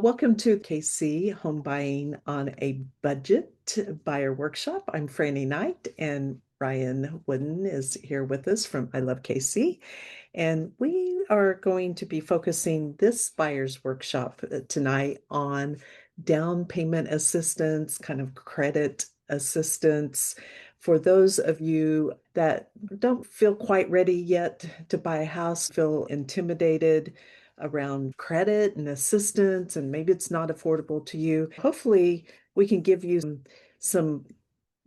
Welcome to KC Home Buying on a Budget Buyer Workshop. I'm Franny Knight, and Ryan Wooden is here with us from I Love KC. And we are going to be focusing this buyer's workshop tonight on down payment assistance, kind of credit assistance for those of you that don't feel quite ready yet to buy a house, feel intimidated around credit and assistance, and maybe it's not affordable to you. Hopefully, we can give you some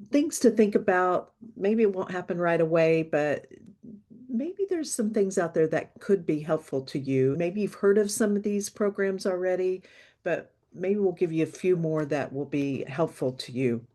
things to think about. Maybe it won't happen right away, but maybe there's some things out there that could be helpful to you. Maybe you've heard of some of these programs already, but maybe we'll give you a few more that will be helpful to you.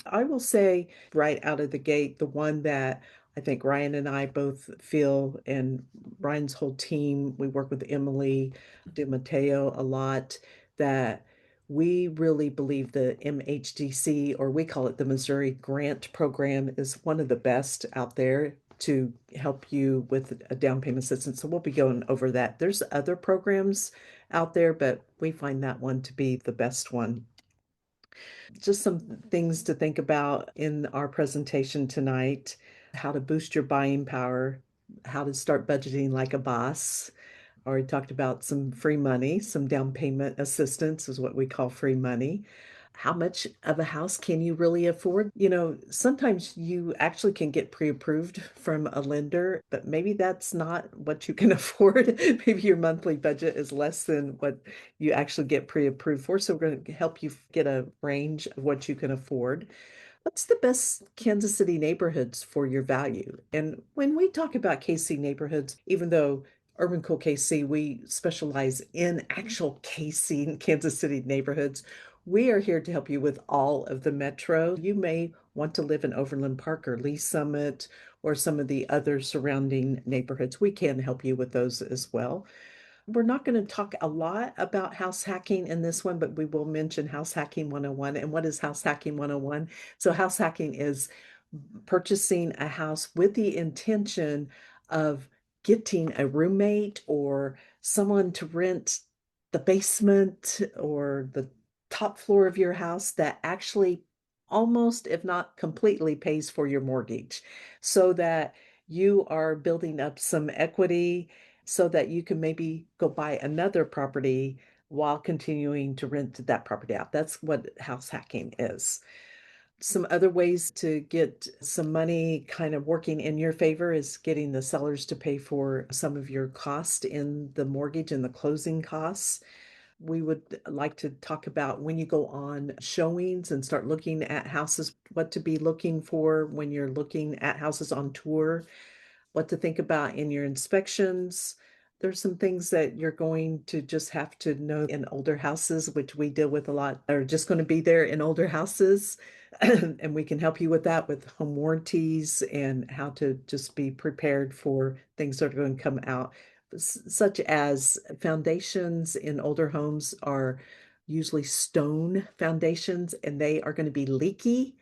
I will say right out of the gate, the one that I think Ryan and I both feel, and Ryan's whole team, we work with Emily DiMatteo a lot, that we really believe the MHDC, or we call it the Missouri Grant Program, is one of the best out there to help you with a down payment assistance. So we'll be going over that. There's other programs out there, but we find that one to be the best one. Just some things to think about in our presentation tonight: how to boost your buying power, how to start budgeting like a boss. Already talked about some free money, some down payment assistance is what we call free money. How much of a house can you really afford? Sometimes you actually can get pre-approved from a lender, but maybe that's not what you can afford. Maybe your monthly budget is less than what you actually get pre-approved for. So we're going to help you get a range of what you can afford. What's the best Kansas City neighborhoods for your value? And when we talk about KC neighborhoods, even though Urban Cool KC, we specialize in actual KC, Kansas City neighborhoods, we are here to help you with all of the metro. You may want to live in Overland Park or Lee Summit or some of the other surrounding neighborhoods. We can help you with those as well. We're not going to talk a lot about house hacking in this one, but we will mention house hacking 101. And what is house hacking 101? So house hacking is purchasing a house with the intention of getting a roommate or someone to rent the basement or the top floor of your house that actually almost, if not completely, pays for your mortgage, so that you are building up some equity so that you can maybe go buy another property while continuing to rent that property out. That's what house hacking is. Some other ways to get some money kind of working in your favor is getting the sellers to pay for some of your cost in the mortgage and the closing costs. We would like to talk about when you go on showings and start looking at houses, what to be looking for when you're looking at houses on tour, what to think about in your inspections. There's some things that you're going to just have to know in older houses, which we deal with a lot, are just going to be there in older houses. And we can help you with that with home warranties and how to just be prepared for things that are going to come out, such as foundations in older homes are usually stone foundations and they are going to be leaky,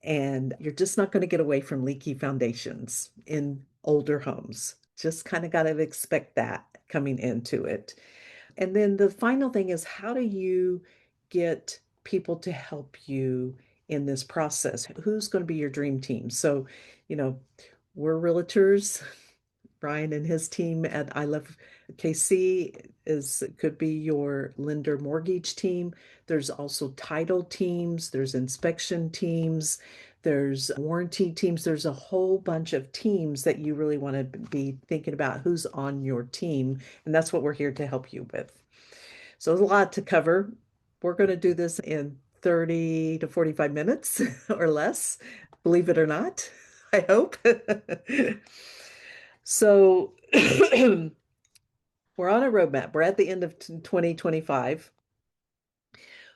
and you're just not going to get away from leaky foundations in older homes. Just kind of got to expect that coming into it. And then the final thing is, how do you get people to help you in this process? Who's going to be your dream team? So, you know, we're realtors. Brian and his team at I Love KC is could be your lender mortgage team. There's also title teams, there's inspection teams, there's warranty teams. There's a whole bunch of teams that you really want to be thinking about who's on your team. And that's what we're here to help you with. So there's a lot to cover. We're going to do this in 30 to 45 minutes or less, believe it or not, I hope. So we're on a roadmap. We're at the end of 2025.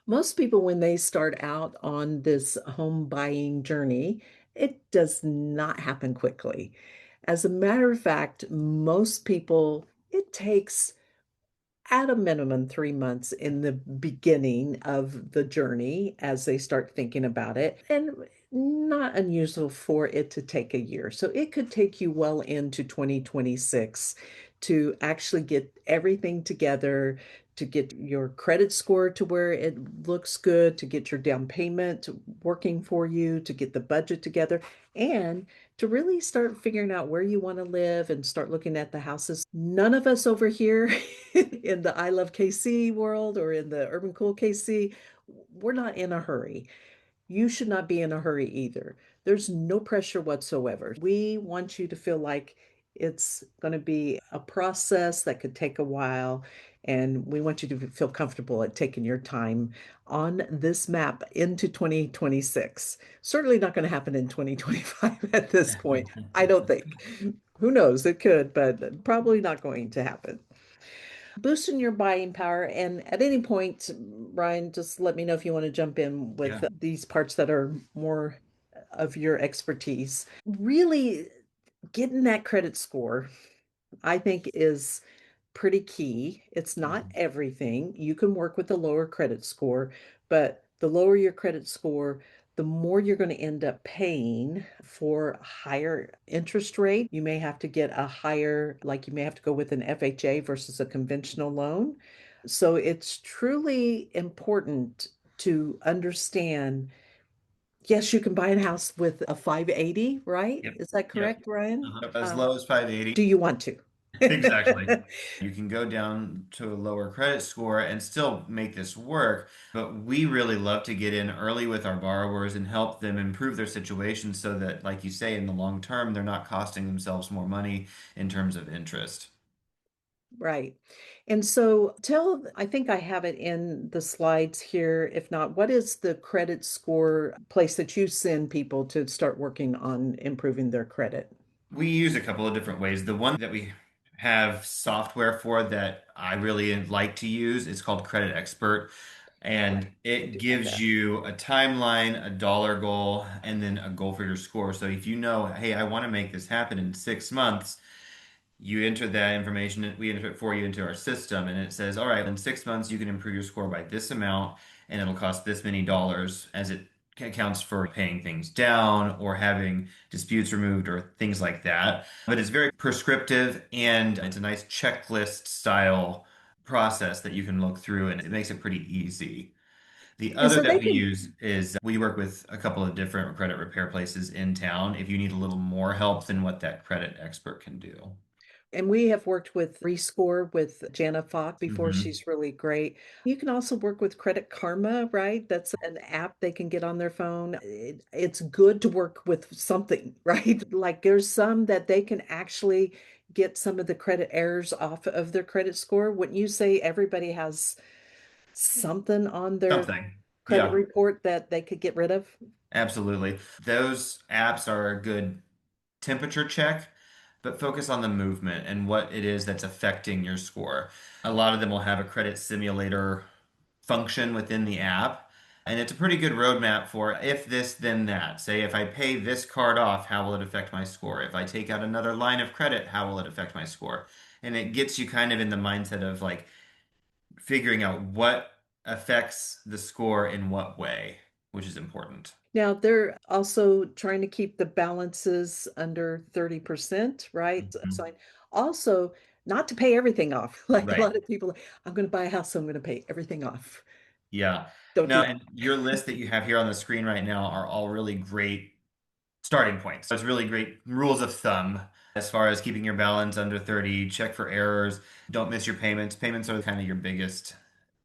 Most people, when they start out on this home buying journey, it does not happen quickly. As a matter of fact, most people, it takes at a minimum 3 months in the beginning of the journey as they start thinking about it, and not unusual for it to take a year. So it could take you well into 2026 to actually get everything together, to get your credit score to where it looks good, to get your down payment working for you, to get the budget together, and to really start figuring out where you want to live and start looking at the houses. None of us over here in the I Love KC world or in the Urban Cool KC, we're not in a hurry. You should not be in a hurry either. There's no pressure whatsoever. We want you to feel like it's going to be a process that could take a while, and we want you to feel comfortable at taking your time on this map into 2026. Certainly not going to happen in 2025 at this point, I don't think. Who knows? It could, but probably not going to happen. Boosting your buying power. And at any point, Ryan, just let me know if you want to jump in with Yeah. these parts that are more of your expertise. Really getting that credit score, I think, is pretty key. It's not Mhm. everything. You can work with a lower credit score, but the lower your credit score, the more you're going to end up paying for a higher interest rate. You may have to get a higher, like you may have to go with an FHA versus a conventional loan. So it's truly important to understand, yes, you can buy a house with a 580, right? Yep. Is that Yep. correct, Ryan? As low as 580. Do you want to? Exactly. You can go down to a lower credit score and still make this work, but we really love to get in early with our borrowers and help them improve their situation so that, like you say, in the long term, they're not costing themselves more money in terms of interest. Right. And so I think I have it in the slides here. If not, what is the credit score place that you send people to start working on improving their credit? We use a couple of different ways. The one that we have software for that I really like to use is called Credit Expert. And I it do have gives that. you a timeline, a dollar goal, and then a goal for your score. So if you know, hey, I want to make this happen in 6 months, you enter that information, we enter it for you into our system, and it says, all right, in 6 months, you can improve your score by this amount, and it'll cost this many dollars as it accounts for paying things down or having disputes removed or things like that. But it's very prescriptive and it's a nice checklist style process that you can look through, and it makes it pretty easy. The And other so that they we can, use is we work with a couple of different credit repair places in town if you need a little more help than what that credit expert can do. and we have worked with Rescore with Jana Fox before. Hmm. She's really great. You can also work with Credit Karma, right? That's an app they can get on their phone. It's good to work with something, right? Like there's some that they can actually get some of the credit errors off of their credit score. Wouldn't you say everybody has something on their Something. credit Yeah, report that they could get rid of? absolutely. Those apps are a good temperature check, but focus on the movement and what it is that's affecting your score. A lot of them will have a credit simulator function within the app, and it's a pretty good roadmap for if this, then that. Say, if I pay this card off, how will it affect my score? If I take out another line of credit, how will it affect my score? And it gets you kind of in the mindset of like figuring out what affects the score in what way, which is important. Now, they're also trying to keep the balances under 30%, right? So Mhm. also not to pay everything off. Like a Right. lot of people, I'm going to buy a house, so I'm going to pay everything off. Yeah. Don't No, do that. and your list that you have here on the screen right now are all really great starting points. So it's really great rules of thumb as far as keeping your balance under 30, check for errors, don't miss your payments. Payments are kind of your biggest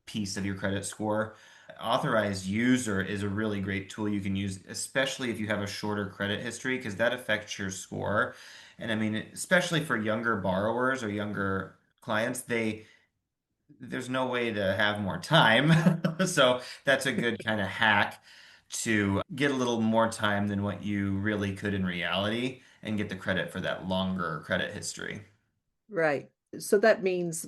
piece of your credit score. Authorized user is a really great tool you can use, especially if you have a shorter credit history, because that affects your score. And I mean, especially for younger borrowers or younger clients, there's no way to have more time. So that's a good kind of hack to get a little more time than what you really could in reality and get the credit for that longer credit history. Right. So that means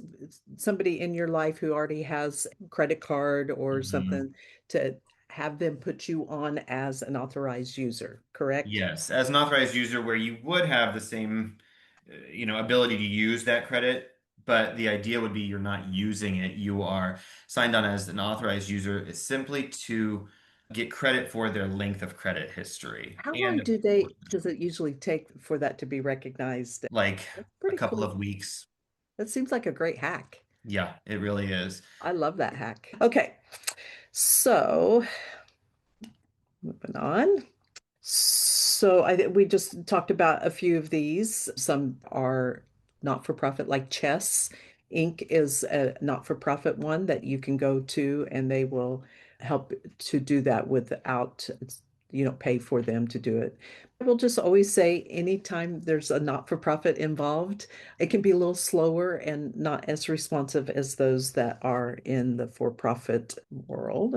somebody in your life who already has a credit card or Mhm. something to have them put you on as an authorized user, correct? Yes, as an authorized user where you would have the same, ability to use that credit, but the idea would be you're not using it. You are signed on as an authorized user is simply to get credit for their length of credit history How long and does it usually take for that to be recognized? like That's a pretty couple cool. of weeks. That seems like a great hack. Yeah, it really is. I love that hack. Okay, so moving on. So we just talked about a few of these. Some are not-for-profit, like Chess Inc. is a not-for-profit one that you can go to, and they will help to do that without you don't pay for them to do it. I will just always say anytime there's a not-for-profit involved, it can be a little slower and not as responsive as those that are in the for-profit world.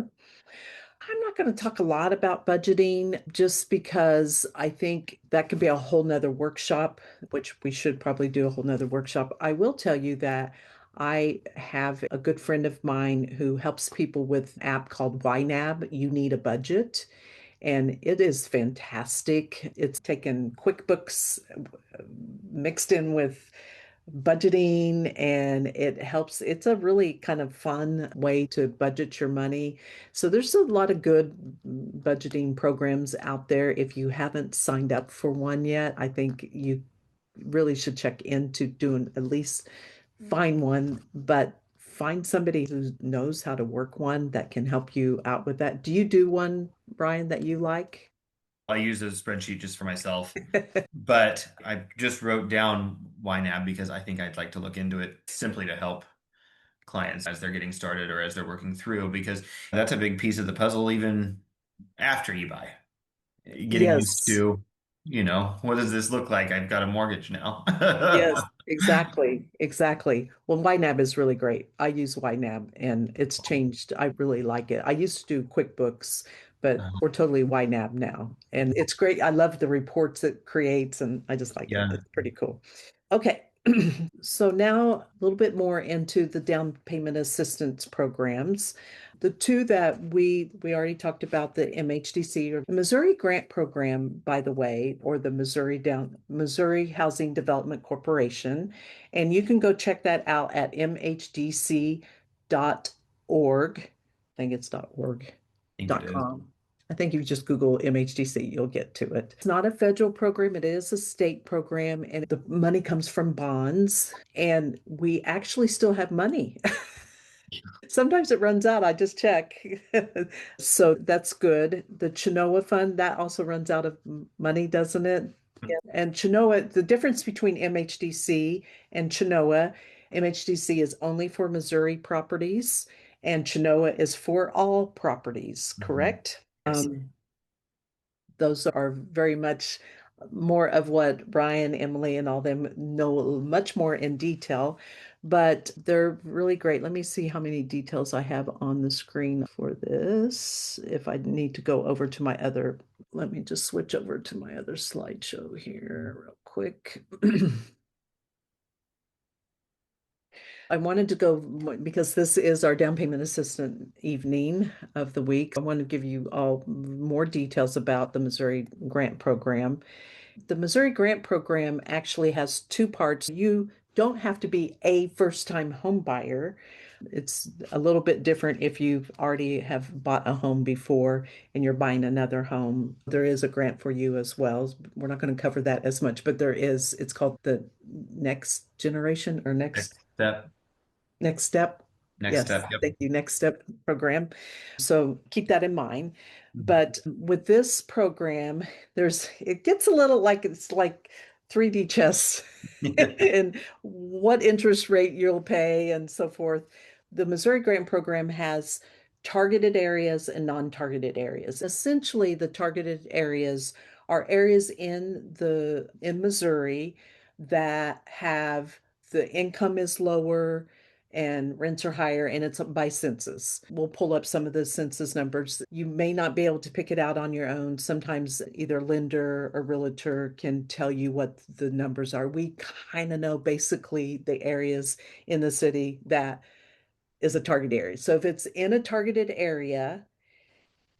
I'm not going to talk a lot about budgeting just because I think that could be a whole nother workshop, which we should probably do a whole nother workshop. I will tell you that I have a good friend of mine who helps people with an app called YNAB. You Need a Budget. And it is fantastic. It's taken QuickBooks mixed in with budgeting, and it helps. It's a really kind of fun way to budget your money. So there's a lot of good budgeting programs out there. If you haven't signed up for one yet, I think you really should check into doing at least find one, but find somebody who knows how to work one that can help you out with that. Do you do one, Brian, that you like? I use a spreadsheet just for myself, but I just wrote down YNAB because I think I'd like to look into it simply to help clients as they're getting started or as they're working through, because that's a big piece of the puzzle, even after you buy. Getting used Yes. to, what does this look like? I've got a mortgage now. Yes, exactly. Exactly. Well, YNAB is really great. I use YNAB and it's changed. I really like it. I used to do QuickBooks, but we're totally YNAB now. And it's great. I love the reports it creates and I just like it. Yeah. It's pretty cool. Okay. So now a little bit more into the down payment assistance programs. The two that we already talked about, the MHDC or the Missouri Grant Program, by the way, or the Missouri Housing Development Corporation. And you can go check that out at mhdc.org. I think it's .org, I think it dot is. .com. I think if you just Google MHDC, you'll get to it. It's not a federal program, it is a state program, and the money comes from bonds, and we actually still have money. Sometimes it runs out. I just check. So that's good. The Chenoa Fund, that also runs out of money, doesn't it? Yeah. And Chenoa, the difference between MHDC and Chenoa, MHDC is only for Missouri properties, and Chenoa is for all properties, Mhm. correct? Yes. Those are very much more of what Brian, Emily, and all them know much more in detail, but they're really great. Let me see how many details I have on the screen for this. If I need to go over to my other, let me just switch over to my other slideshow here real quick. I wanted to go because this is our down payment assistant evening of the week. I want to give you all more details about the Missouri Grant Program. The Missouri Grant Program actually has two parts. You don't have to be a first-time home buyer. It's a little bit different if you already have bought a home before and you're buying another home. There is a grant for you as well. We're not going to cover that as much, but there is. It's called the Next Generation or Next step. Next Step. Next Yes, step. Yep. thank you. Next Step program. So keep that in mind. Mhm. But with this program, it gets a little like it's like 3D chess and what interest rate you'll pay and so forth. The Missouri Grant Program has targeted areas and non-targeted areas. Essentially, the targeted areas are areas in Missouri that have the income is lower and rents are higher, and it's by census. We'll pull up some of the census numbers. You may not be able to pick it out on your own. Sometimes either lender or realtor can tell you what the numbers are. We kind of know basically the areas in the city that is a target area. So if it's in a targeted area,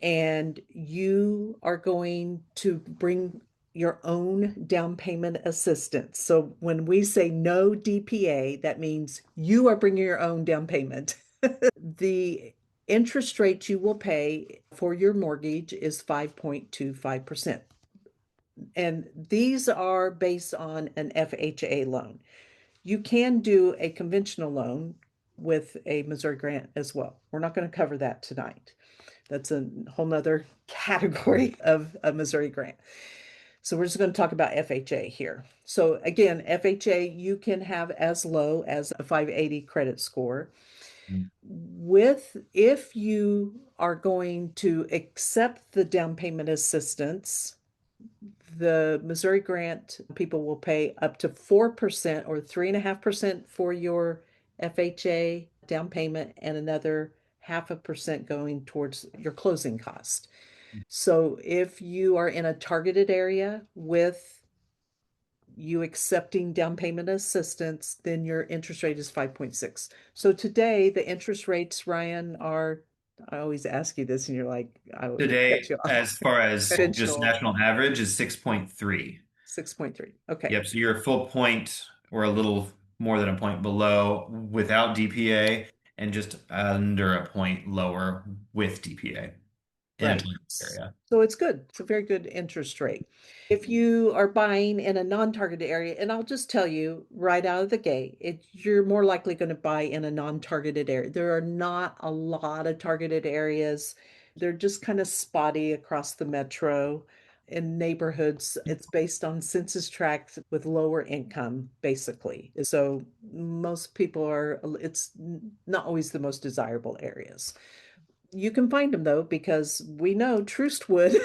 and you are going to bring your own down payment assistance. So when we say no DPA, that means you are bringing your own down payment. The interest rate you will pay for your mortgage is 5.25%. And these are based on an FHA loan. You can do a conventional loan with a Missouri grant as well. We're not going to cover that tonight. That's a whole nother category of a Missouri grant. So we're just going to talk about FHA here. So again, FHA, you can have as low as a 580 credit score. With if you are going to accept the down payment assistance, the Missouri grant people will pay up to 4% or 3.5% for your FHA down payment and another 0.5% going towards your closing cost. So if you are in a targeted area with you accepting down payment assistance, then your interest rate is 5.6. So today the interest rates, Ryan, are, I always ask you this and you're like, I would cut Today, you off. as far as just Conventional national average, is 6.3. 6.3. Okay. Yep. So you're a full point or a little more than a point below without DPA and just under a point lower with DPA in a Right. target area. So it's good. It's a very good interest rate. If you are buying in a non-targeted area, and I'll just tell you right out of the gate, you're more likely going to buy in a non-targeted area. There are not a lot of targeted areas. They're just kind of spotty across the metro in neighborhoods. It's based on census tracts with lower income, basically. So most people are, it's not always the most desirable areas. You can find them though, because we know Trustwood, I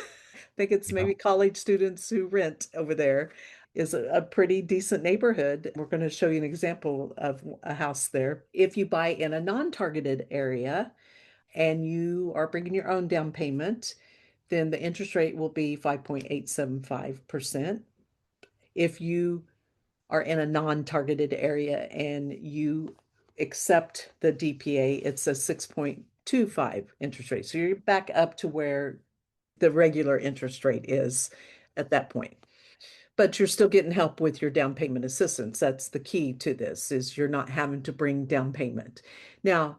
think it's Yeah. maybe college students who rent over there, is a pretty decent neighborhood. We're going to show you an example of a house there. If you buy in a non-targeted area and you are bringing your own down payment, then the interest rate will be 5.875%. If you are in a non-targeted area and you accept the DPA, it's a 6.25 interest rate. So you're back up to where the regular interest rate is at that point. But you're still getting help with your down payment assistance. That's the key to this, is you're not having to bring down payment. Now,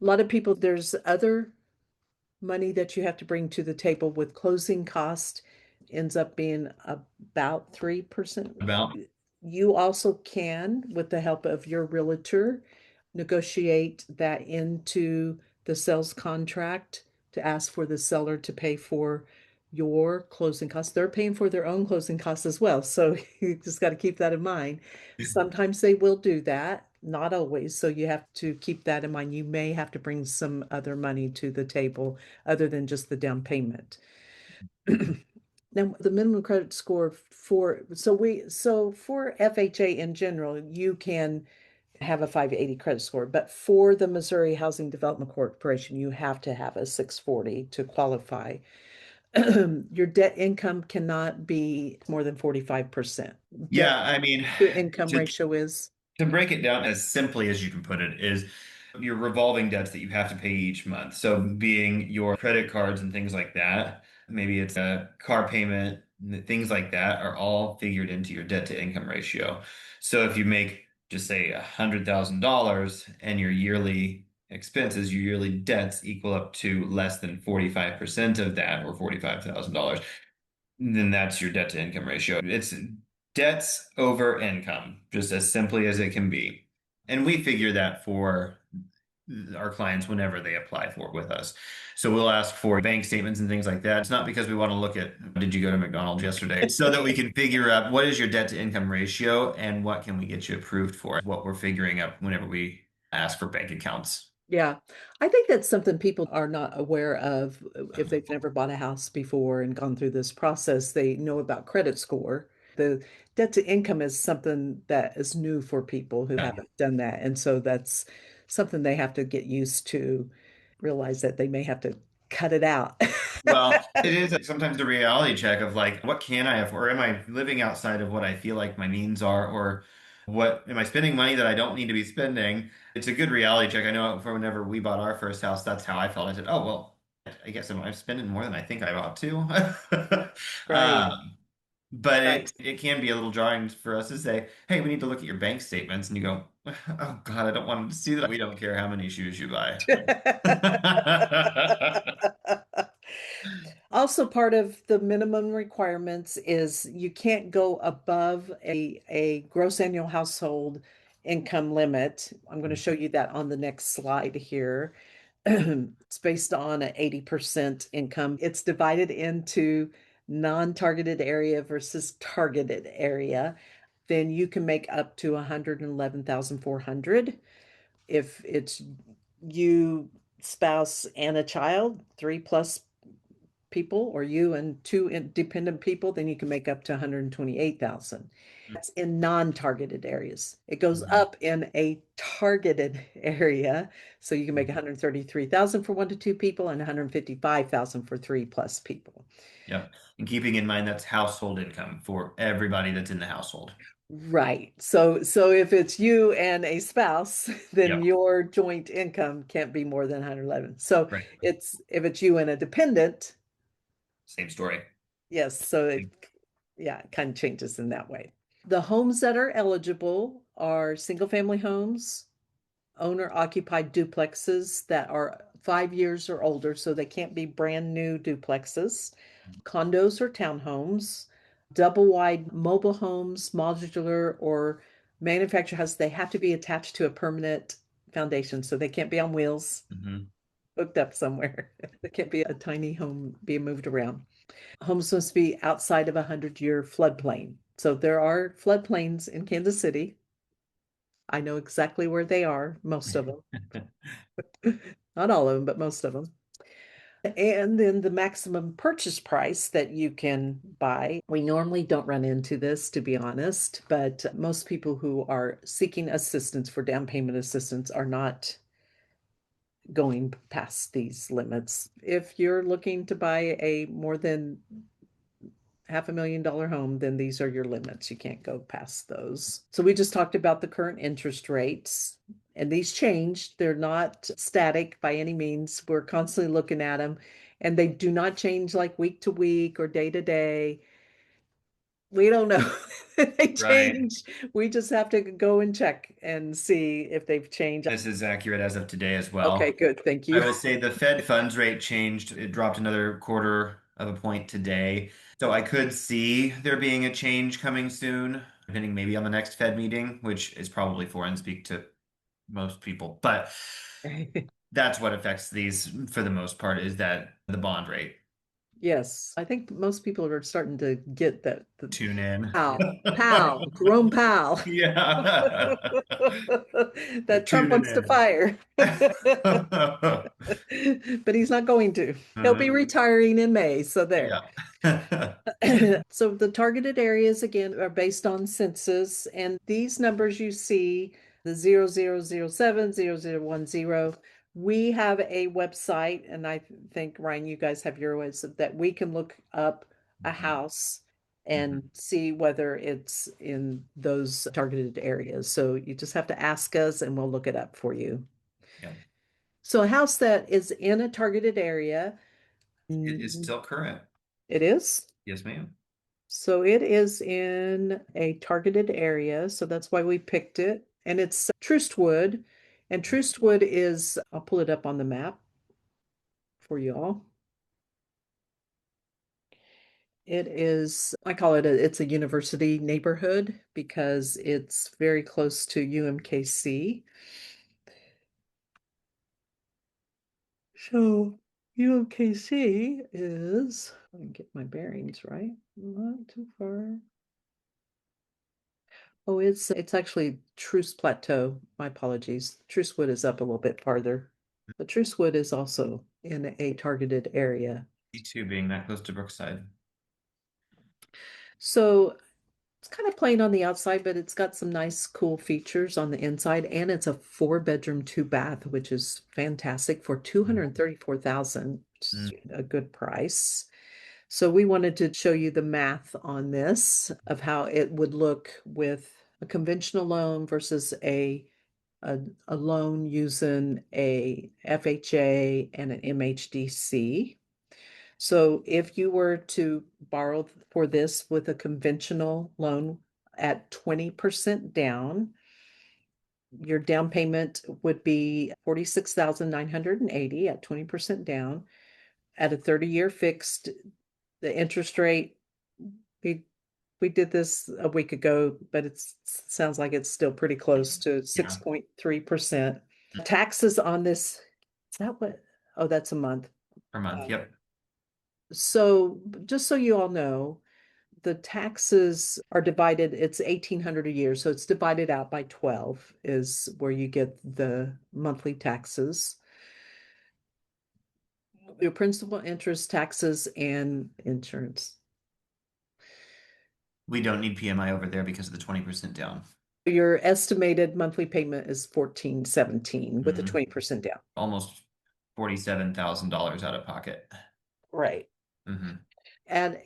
a lot of people, there's other money that you have to bring to the table with closing cost ends up being about 3%. About. You also can, with the help of your realtor, negotiate that into the sales contract to ask for the seller to pay for your closing costs. They're paying for their own closing costs as well. So you just got to keep that in mind. Sometimes they will do that, not always. So you have to keep that in mind. You may have to bring some other money to the table other than just the down payment. Now, the minimum credit score for, so for FHA in general, you can have a 580 credit score, but for the Missouri Housing Development Corporation, you have to have a 640 to qualify. Your debt income cannot be more than 45%. Debt Yeah, I mean, to income to ratio is, to break it down as simply as you can put it is your revolving debts that you have to pay each month. So being your credit cards and things like that, maybe it's a car payment, things like that are all figured into your debt to income ratio. So if you make just say $100,000 and your yearly expenses, your yearly debts equal up to less than 45% of that or $45,000, then that's your debt to income ratio. It's debts over income, just as simply as it can be. And we figure that for our clients whenever they apply for it with us. So we'll ask for bank statements and things like that. It's not because we want to look at, did you go to McDonald's yesterday? It's so that we can figure out what is your debt to income ratio and what can we get you approved for, what we're figuring out whenever we ask for bank accounts. yeah. I think that's something people are not aware of if they've never bought a house before and gone through this process. They know about credit score. The debt to income is something that is new for people who Yeah. haven't done that. And so that's something they have to get used to, realize that they may have to cut it out. Well, it is sometimes a reality check of like, what can I afford? Or am I living outside of what I feel like my means are? Or what am I spending money that I don't need to be spending? It's a good reality check. I know for whenever we bought our first house, that's how I felt. I said, oh, well, I guess I'm spending more than I think I ought to. Right, But right. it can be a little jarring for us to say, hey, we need to look at your bank statements. And you go, oh God, I don't want them to see that. We don't care how many shoes you buy. Also, part of the minimum requirements is you can't go above a gross annual household income limit. I'm going to show you that on the next slide here. It's based on an 80% income. It's divided into non-targeted area versus targeted area. Then you can make up to 111,400. If it's you, spouse, and a child, three plus people, or you and two independent people, then you can make up to 128,000. That's in non-targeted areas. It goes Mhm. up in a targeted area. So you can make 133,000 for one to two people and 155,000 for three plus people. Yep. And keeping in mind that's household income for everybody that's in the household. Right. So if it's you and a spouse, then Yep. your joint income can't be more than 111. So Right. it's if it's you and a dependent, Same story. yes, so yeah, it kind of changes in that way. The homes that are eligible are single family homes, owner occupied duplexes that are 5 years or older, so they can't be brand new duplexes, condos or townhomes, double wide mobile homes, modular or manufactured houses. They have to be attached to a permanent foundation, so they can't be on wheels, Hmm. hooked up somewhere. It can't be a tiny home being moved around. Homes must be outside of a 100-year floodplain. So there are floodplains in Kansas City. I know exactly where they are, most of them. Not all of them, but most of them. And then the maximum purchase price that you can buy. We normally don't run into this, to be honest, but most people who are seeking assistance for down payment assistance are not going past these limits. If you're looking to buy a more than $500,000 home, then these are your limits. You can't go past those. So we just talked about the current interest rates, and these change. They're not static by any means. We're constantly looking at them, and they do not change like week to week or day to day. We don't know. They Right. change. We just have to go and check and see if they've changed. This is accurate as of today as Okay, well. good. Thank I you. will say the Fed funds rate changed. It dropped another quarter of a point today. So I could see there being a change coming soon, depending maybe on the next Fed meeting, which is probably foreign speak to most people. But that's what affects these for the most part is that the bond rate. Yes, I think most people are starting to get that. Tune in. Powell, Jerome Powell, Yeah. They're that Trump tuning wants to in. fire. But he's not going to. He'll be Uh, retiring in May, so there. yeah. So the targeted areas again are based on census, and these numbers you see, the 0007, 0010, we have a website, and I think Ryan, you guys have your ways that we can look up a Mhm. house Mhm. and see whether it's in those targeted areas. So you just have to ask us and we'll look it up for you. Yeah. So a house that is in a targeted area, It is still current. it is. Yes, ma'am. So it is in a targeted area, so that's why we picked it. And it's Trustwood. And Trustwood is, I'll pull it up on the map for you all. It is, I call it it's a university neighborhood because it's very close to UMKC. So UMKC is, let me get my bearings right, not too far. Oh, it's actually Truce Plateau. My apologies. Trucewood is up a little bit farther. But Trucewood is also in a targeted area. E2 being that close to Brookside. So it's kind of plain on the outside, but it's got some nice, cool features on the inside. And it's a four-bedroom, two-bath, which is fantastic for 234,000. Mm. A good price. So we wanted to show you the math on this of how it would look with a conventional loan versus a, a loan using a FHA and an MHDC. So if you were to borrow for this with a conventional loan at 20% down, your down payment would be 46,980 at 20% down. At a 30-year fixed, the interest rate be We did this a week ago, but it sounds like it's still pretty close to Yeah, 6.3%. Taxes on this, is that what? Oh, that's a month. per month. Uh, Yep. So just so you all know, the taxes are divided, it's 1,800 a year, so it's divided out by 12 is where you get the monthly taxes. Your principal, interest, taxes, and insurance. We don't need PMI over there because of the 20% down. Your estimated monthly payment is 1417 with a Mhm. 20% down. Almost $47,000 out of pocket. Right. Hmm. And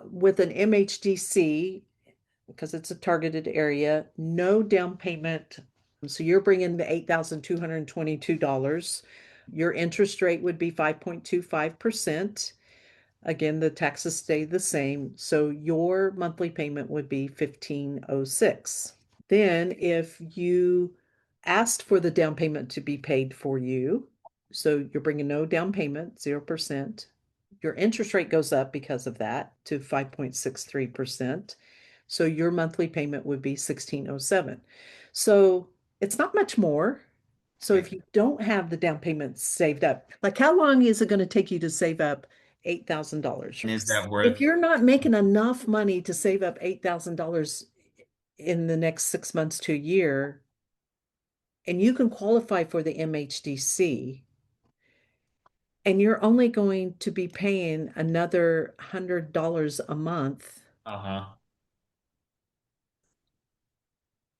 with an MHDC, because it's a targeted area, no down payment. So you're bringing the $8,222. Your interest rate would be 5.25%. Again, the taxes stay the same. So your monthly payment would be 1506. Then if you asked for the down payment to be paid for you, so you're bringing no down payment, 0%. Your interest rate goes up because of that to 5.63%. So your monthly payment would be 1607. So it's not much more. So Okay. if you don't have the down payment saved up, like how long is it going to take you to save up $8,000? And is that If worth? you're not making enough money to save up $8,000 in the next 6 months to a year, and you can qualify for the MHDC, and you're only going to be paying another $100 a month. Uh-huh.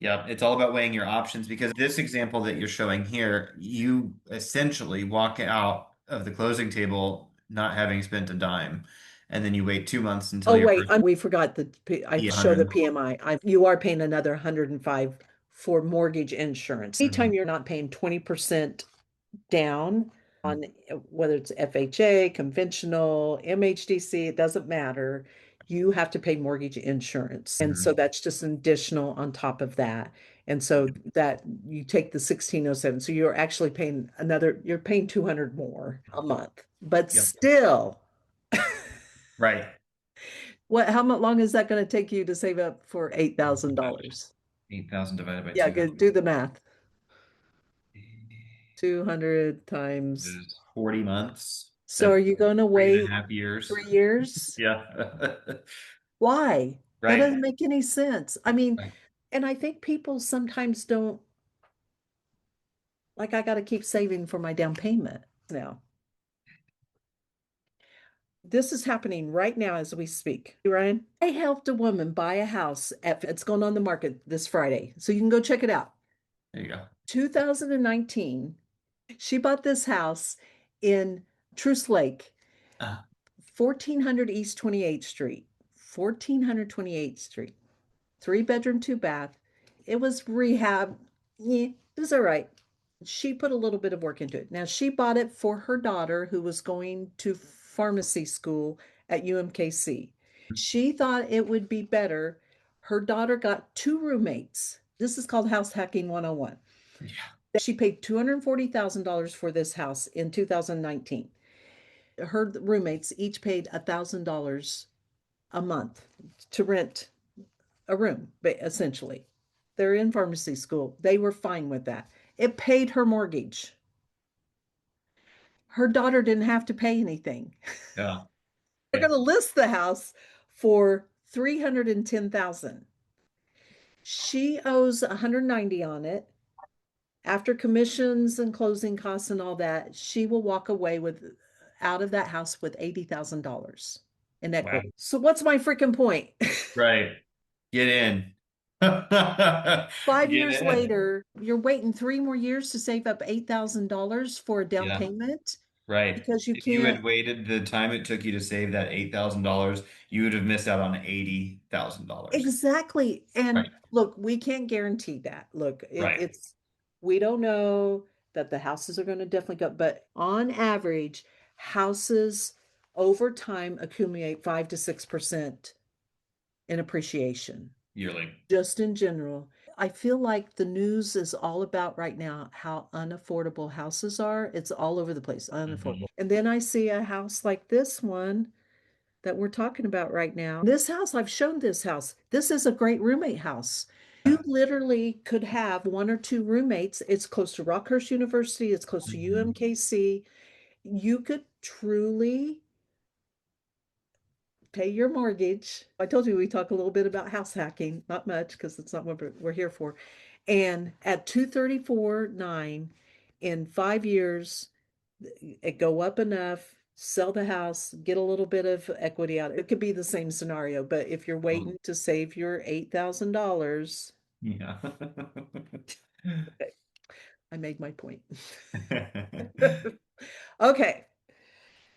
Yeah, it's all about weighing your options because this example that you're showing here, you essentially walk out of the closing table not having spent a dime, and then you wait 2 months until Oh, your wait, first we forgot that I show the 100. PMI. You are paying another 105 for mortgage insurance. Anytime Mhm. you're not paying 20% down on whether it's FHA, conventional, MHDC, it doesn't matter. You have to pay mortgage insurance. And so Mhm. that's just an additional on top of that. And so that you take the 1607. So you're actually paying you're paying 200 more a month. But Yep. still, Right. how much long is that going to take you to save up for $8,000? 8,000 divided by Yeah, do 200 the math. 200 times. is 40 months. So That's are you going to three and a wait half years. 3 years? Yeah. Why? That Right. doesn't make any sense. I mean, Right. and I think people sometimes don't, like, I got to keep saving for my down payment now. This is happening right now as we speak. Ryan, I helped a woman buy a house it's going on the market this Friday. So you can go check it out. There you go. 2019, she bought this house in Truce Lake, Uh, 1400 East 28th Street. 1400 28th Street. 3 bedroom, 2 bath. It was rehab. Yeah, it was all right. She put a little bit of work into it. Now, she bought it for her daughter who was going to pharmacy school at UMKC. She thought it would be better. Her daughter got two roommates. This is called house hacking 101. yeah. She paid $240,000 for this house in 2019. Her roommates each paid $1,000 a month to rent a room, essentially. They're in pharmacy school. They were fine with that. It paid her mortgage. Her daughter didn't have to pay anything. Yeah. We're going to list the house for 310,000. She owes 190 on it. After commissions and closing costs and all that, she will walk away with out of that house with $80,000 in Wow. equity. So what's my freaking point? Right. Get in. Get 5 years in. later, you're waiting 3 more years to save up $8,000 for a down Yeah. payment Right. because you If you can't. had waited the time it took you to save that $8,000, you would have missed out on $80,000. Exactly. And Right. look, we can't guarantee that. Look, Right. we don't know that the houses are going to definitely go, but on average, houses over time accumulate 5 to 6% in appreciation, Yearly. just in general. I feel like the news is all about right now how unaffordable houses are. It's all over the place, unaffordable. Mhm. And then I see a house like this one that we're talking about right now. This house, I've shown this house. This is a great roommate house. You literally could have one or two roommates. It's close to Rockhurst University, it's close to Mhm. UMKC. You could truly pay your mortgage. I told you we talk a little bit about house hacking, not much because it's not what we're here for. And at 234.9 in 5 years, it go up enough, sell the house, get a little bit of equity out. It could be the same scenario, but if you're Oh, waiting to save your $8,000, yeah. okay, I made my point. Okay,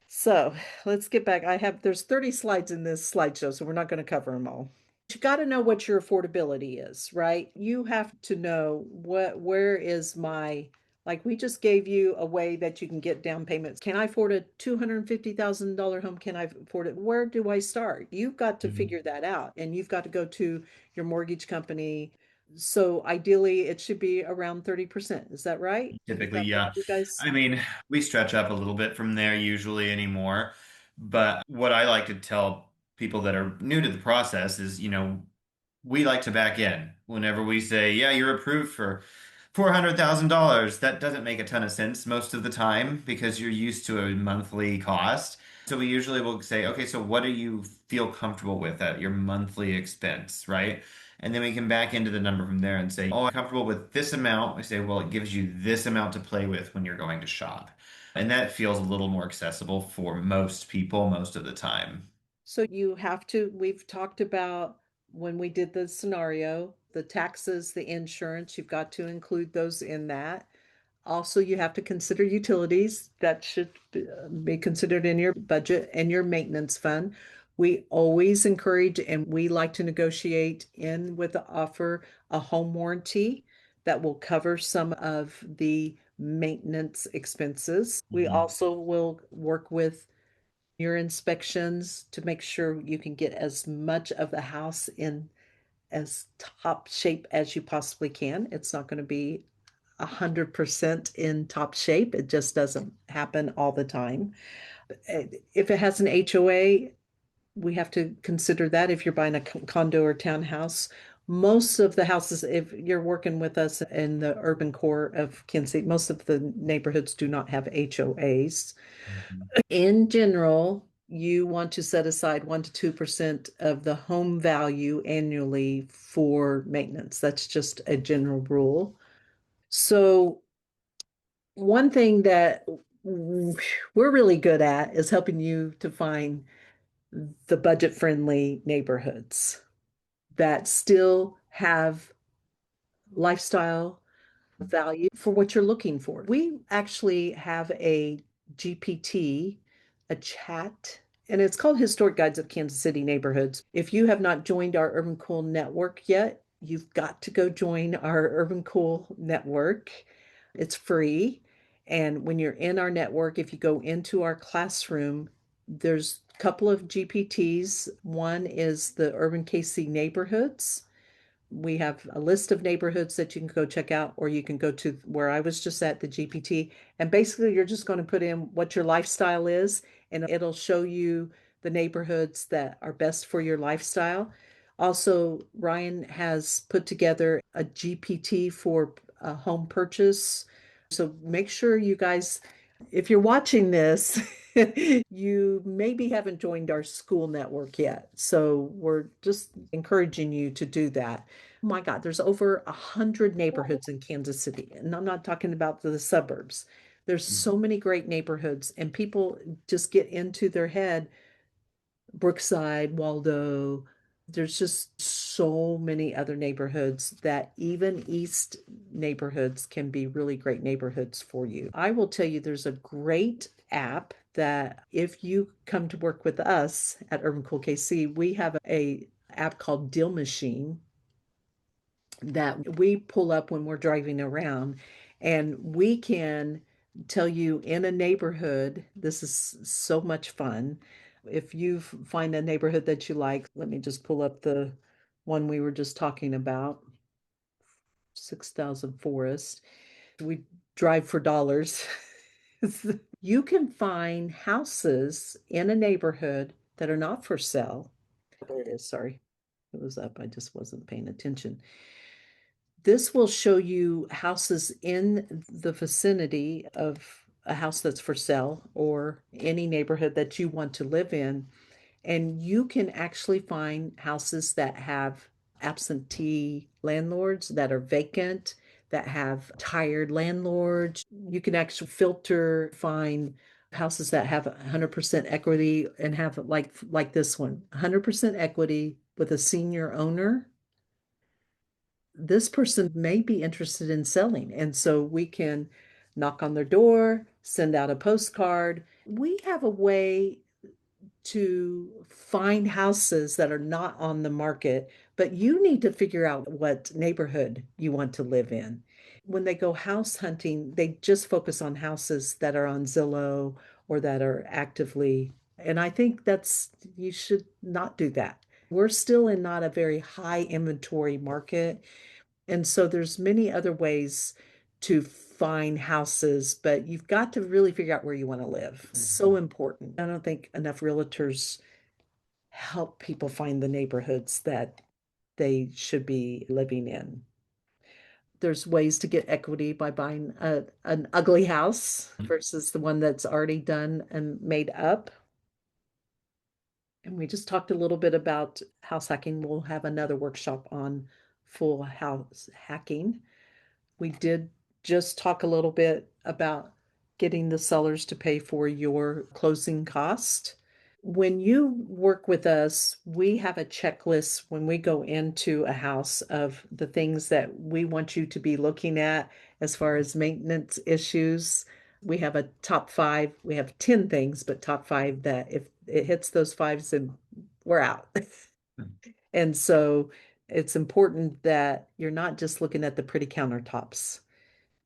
so let's get back. There's 30 slides in this slideshow, so we're not going to cover them all. You got to know what your affordability is, right? You have to know where is like we just gave you a way that you can get down payments. Can I afford a $250,000 home? Can I afford it? Where do I start? You've got to Mhm. figure that out and you've got to go to your mortgage company. So ideally it should be around 30%. Is that right? Is Typically, that what yeah. you guys? I mean, we stretch up a little bit from there usually anymore. But what I like to tell people that are new to the process is, we like to back in. Whenever we say, yeah, you're approved for $400,000, that doesn't make a ton of sense most of the time because you're used to a monthly cost. So we usually will say, okay, so what do you feel comfortable with at your monthly expense, right? And then we can back into the number from there and say, oh, I'm comfortable with this amount. We say, well, it gives you this amount to play with when you're going to shop. And that feels a little more accessible for most people most of the time. So you have to, we've talked about when we did the scenario, the taxes, the insurance, you've got to include those in that. Also, you have to consider utilities that should be considered in your budget and your maintenance fund. We always encourage and we like to negotiate in with the offer a home warranty that will cover some of the maintenance expenses. We Mhm. also will work with your inspections to make sure you can get as much of the house in as top shape as you possibly can. It's not going to be 100% in top shape. It just doesn't happen all the time. If it has an HOA, we have to consider that if you're buying a condo or townhouse. Most of the houses, if you're working with us in the urban core of Kansas City, most of the neighborhoods do not have HOAs. Mhm. In general, you want to set aside 1 to 2% of the home value annually for maintenance. That's just a general rule. So, one thing that we're really good at is helping you to find the budget-friendly neighborhoods that still have lifestyle value for what you're looking for. We actually have a GPT, a chat, and it's called Historic Guides of Kansas City Neighborhoods. If you have not joined our Urban Cool network yet, you've got to go join our Urban Cool network. It's free. And when you're in our network, if you go into our classroom, there's a couple of GPTs. One is the Urban KC neighborhoods. We have a list of neighborhoods that you can go check out, or you can go to where I was just at the GPT. And basically, you're just going to put in what your lifestyle is, and it'll show you the neighborhoods that are best for your lifestyle. Also, Ryan has put together a GPT for a home purchase. So make sure you guys, if you're watching this, you maybe haven't joined our school network yet. So we're just encouraging you to do that. Oh my God, there's over 100 neighborhoods in Kansas City, and I'm not talking about the suburbs. There's so many great neighborhoods, and people just get into their head Brookside, Waldo. There's just so many other neighborhoods that even East neighborhoods can be really great neighborhoods for you. I will tell you there's a great app that if you come to work with us at Urban Cool KC, we have a app called Deal Machine that we pull up when we're driving around, and we can tell you in a neighborhood, this is so much fun. If you find a neighborhood that you like, let me just pull up the one we were just talking about, 6,000 Forest. We drive for dollars. You can find houses in a neighborhood that are not for sale. There it is, sorry. It was up. I just wasn't paying attention. This will show you houses in the vicinity of a house that's for sale or any neighborhood that you want to live in. And you can actually find houses that have absentee landlords, that are vacant, that have tired landlords. You can actually filter, find houses that have 100% equity and have like this one, 100% equity with a senior owner. This person may be interested in selling. And so we can knock on their door, send out a postcard. We have a way to find houses that are not on the market, but you need to figure out what neighborhood you want to live in. When they go house hunting, they just focus on houses that are on Zillow or that are actively, and I think you should not do that. We're still in not a very high inventory market. And so there's many other ways to find houses, but you've got to really figure out where you want to live. So important. I don't think enough realtors help people find the neighborhoods that they should be living in. There's ways to get equity by buying an ugly house versus the one that's already done and made up. And we just talked a little bit about house hacking. We'll have another workshop on full house hacking. We did just talk a little bit about getting the sellers to pay for your closing cost. When you work with us, we have a checklist when we go into a house of the things that we want you to be looking at as far as maintenance issues. We have a top five. We have 10 things, but top five that if it hits those fives, then we're out. And so it's important that you're not just looking at the pretty countertops.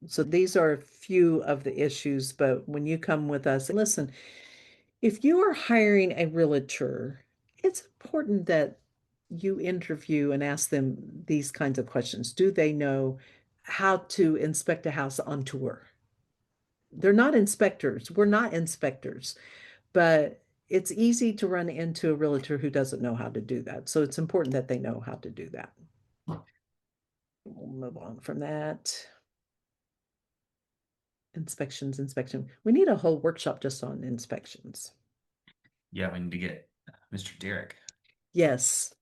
So these are a few of the issues, but when you come with us, listen, if you are hiring a realtor, it's important that you interview and ask them these kinds of questions. Do they know how to inspect a house on tour? They're not inspectors. We're not inspectors, but it's easy to run into a realtor who doesn't know how to do that. So it's important that they know how to do that. We'll move on from that. Inspections, inspection. We need a whole workshop just on inspections. Yeah, we need to get Mr. Derek. Yes,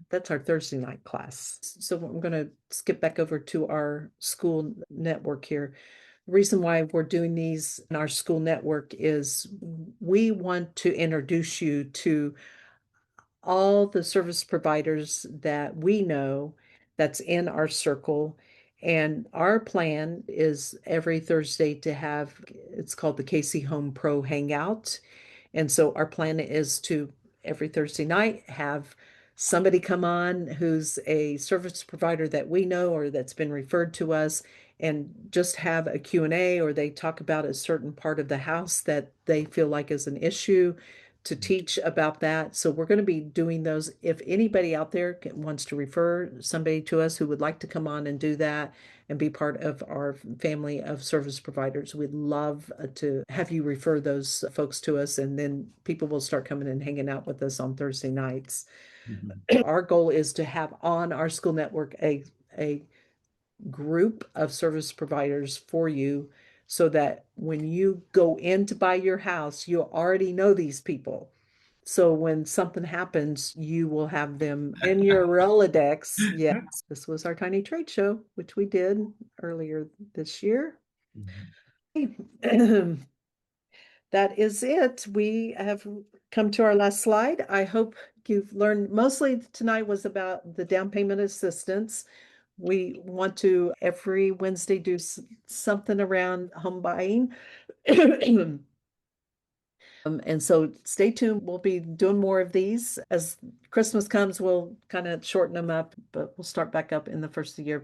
that's our Thursday night class. So I'm going to skip back over to our school network here. The reason why we're doing these in our school network is we want to introduce you to all the service providers that we know that's in our circle. And our plan is every Thursday to have, it's called the KC Home Pro Hangout. And so our plan is to every Thursday night have somebody come on who's a service provider that we know or that's been referred to us and just have a Q&A, or they talk about a certain part of the house that they feel like is an issue to teach about that. So we're going to be doing those. If anybody out there wants to refer somebody to us who would like to come on and do that and be part of our family of service providers, we'd love to have you refer those folks to us, and then people will start coming and hanging out with us on Thursday nights. Mhm. Our goal is to have on our school network a group of service providers for you so that when you go in to buy your house, you already know these people. So when something happens, you will have them in your Rolodex. Yes, this was our tiny trade show, which we did earlier this year. Mhm. That is it. We have come to our last slide. I hope you've learned. Mostly tonight was about the down payment assistance. We want to every Wednesday do something around home buying. And so stay tuned. We'll be doing more of these. As Christmas comes, we'll kind of shorten them up, but we'll start back up in the first of the year.